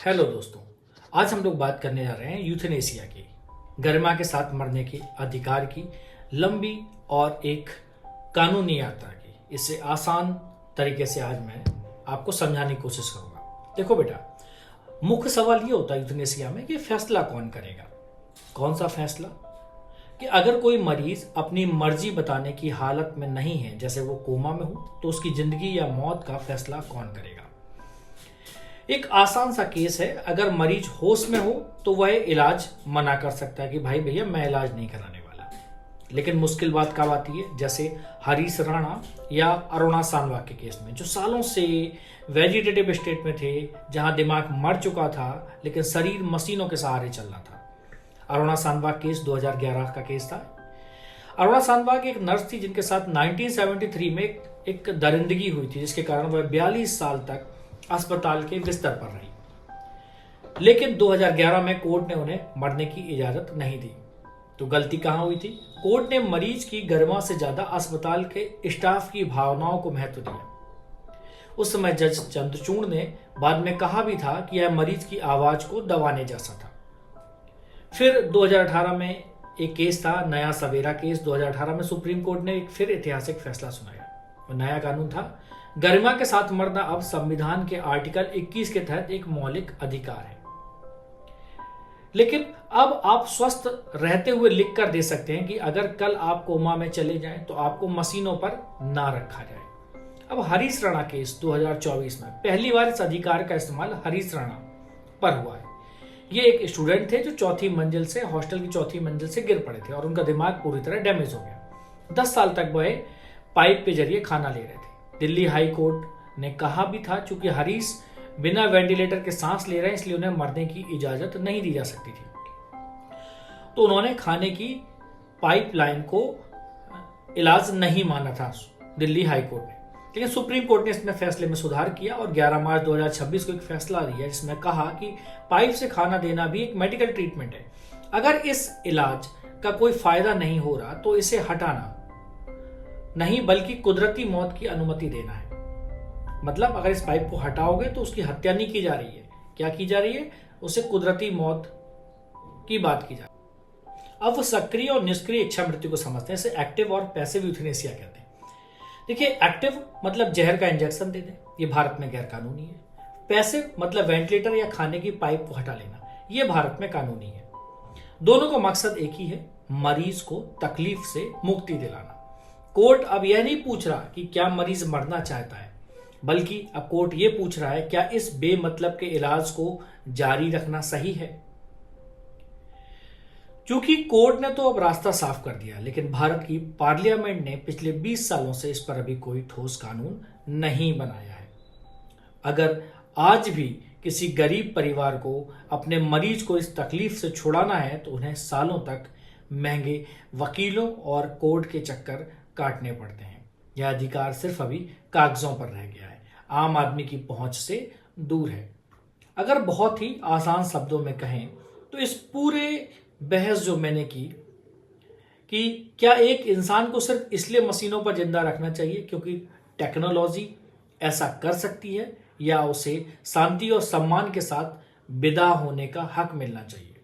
Hello दोस्तों, आज हम लोग बात करने जा रहे हैं यूथेनेसिया की, गरिमा के साथ मरने के अधिकार की लंबी और एक कानूनी यात्रा की। इससे आसान तरीके से आज मैं आपको समझाने की कोशिश करूंगा। देखो बेटा, मुख्य सवाल ये होता है यूथेनेसिया में कि फैसला कौन करेगा। कौन सा फैसला? कि अगर कोई मरीज अपनी मर्जी बताने की हालत में नहीं है, जैसे वो कोमा में हो, तो उसकी जिंदगी या मौत का फैसला कौन करेगा। एक आसान सा केस है, अगर मरीज होश में हो तो वह इलाज मना कर सकता है कि भाई भैया मैं इलाज नहीं कराने वाला। लेकिन मुश्किल बात कब आती है, जैसे हरीश राणा या अरुणा सानवा के केस में, जो सालों से वेजिटेटिव स्टेट में थे, जहां दिमाग मर चुका था लेकिन शरीर मशीनों के सहारे चल रहा था। अरुणा सानवा केस 2011 का केस था। अरुणा सानवा की एक नर्स थी जिनके साथ 1973 में एक दरिंदगी हुई थी, जिसके कारण वह 42 साल तक अस्पताल के बिस्तर पर रही। लेकिन 2011 में कोर्ट ने उन्हें मरने की इजाजत नहीं दी। तो गलती कहां हुई थी? कोर्ट ने मरीज की गरिमा से ज्यादा अस्पताल के स्टाफ की भावनाओं को महत्व दिया। उस समय जज चंद्रचूड़ ने बाद में कहा भी था कि यह मरीज की आवाज को दबाने जैसा था। फिर 2018 में एक केस था, नया सवेरा केस। 2018 में सुप्रीम कोर्ट ने एक फिर ऐतिहासिक फैसला सुनाया। वो नया कानून था, गरिमा के साथ मरना अब संविधान के आर्टिकल 21 के तहत एक मौलिक अधिकार है। लेकिन अब आप स्वस्थ रहते हुए लिख कर दे सकते हैं कि अगर कल आप कोमा में चले जाएं तो आपको मशीनों पर ना रखा जाए। अब हरीश राणा केस 2024 में पहली बार इस अधिकार का इस्तेमाल हरीश राणा पर हुआ है। ये एक स्टूडेंट थे जो चौथी मंजिल से, हॉस्टल की चौथी मंजिल से गिर पड़े थे और उनका दिमाग पूरी तरह डैमेज हो गया। 10 साल तक वह पाइप के जरिए खाना ले रहे थे। दिल्ली हाई कोर्ट ने कहा भी था, चूंकि हरीश बिना वेंटिलेटर के सांस ले रहे हैं इसलिए उन्हें मरने की इजाजत नहीं दी जा सकती थी। तो उन्होंने खाने की पाइपलाइन को इलाज नहीं माना था दिल्ली हाई कोर्ट ने। लेकिन सुप्रीम कोर्ट ने इसमें फैसले में सुधार किया और 11 मार्च 2026 को एक फैसला दिया जिसमें कहा कि पाइप से खाना देना भी एक मेडिकल ट्रीटमेंट है। अगर इस इलाज का कोई फायदा नहीं हो रहा तो इसे हटाना नहीं बल्कि कुदरती मौत की अनुमति देना है। मतलब अगर इस पाइप को हटाओगे तो उसकी हत्या नहीं की जा रही है। क्या की जा रही है? उसे कुदरती मौत की बात की जा रही है। अब वो सक्रिय और निष्क्रिय इच्छा मृत्यु को समझते हैं। इसे एक्टिव और पैसिव यूथेनेसिया कहते हैं। देखिए, एक्टिव मतलब जहर का इंजेक्शन दे दें, ये भारत में गैर कानूनी है। पैसिव मतलब वेंटिलेटर या खाने की पाइप को हटा लेना, ये भारत में कानूनी है। दोनों का मकसद एक ही है, मरीज को तकलीफ से मुक्ति दिलाना। कोर्ट अब यह नहीं पूछ रहा कि क्या मरीज मरना चाहता है, बल्कि अब कोर्ट यह पूछ रहा है क्या इस बेमतलब के इलाज को जारी रखना सही है। क्योंकि कोर्ट ने तो अब रास्ता साफ कर दिया, लेकिन भारत की पार्लियामेंट ने पिछले 20 सालों से इस पर अभी कोई ठोस कानून नहीं बनाया है। अगर आज भी किसी गरीब परिवार को अपने मरीज को इस तकलीफ से छुड़ाना है तो उन्हें सालों तक महंगे वकीलों और कोर्ट के चक्कर काटने पड़ते हैं। यह अधिकार सिर्फ अभी कागजों पर रह गया है, आम आदमी की पहुंच से दूर है। अगर बहुत ही आसान शब्दों में कहें तो इस पूरे बहस जो मैंने की कि क्या एक इंसान को सिर्फ इसलिए मशीनों पर जिंदा रखना चाहिए क्योंकि टेक्नोलॉजी ऐसा कर सकती है, या उसे शांति और सम्मान के साथ विदा होने का हक मिलना चाहिए।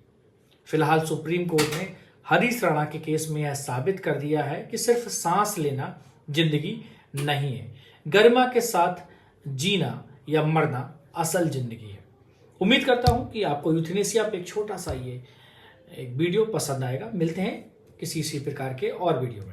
फिलहाल सुप्रीम कोर्ट ने हरीश राणा के केस में यह साबित कर दिया है कि सिर्फ सांस लेना जिंदगी नहीं है, गरिमा के साथ जीना या मरना असल जिंदगी है। उम्मीद करता हूं कि आपको यूथेनेसिया पे एक छोटा सा ये एक वीडियो पसंद आएगा। मिलते हैं किसी इसी प्रकार के और वीडियो में।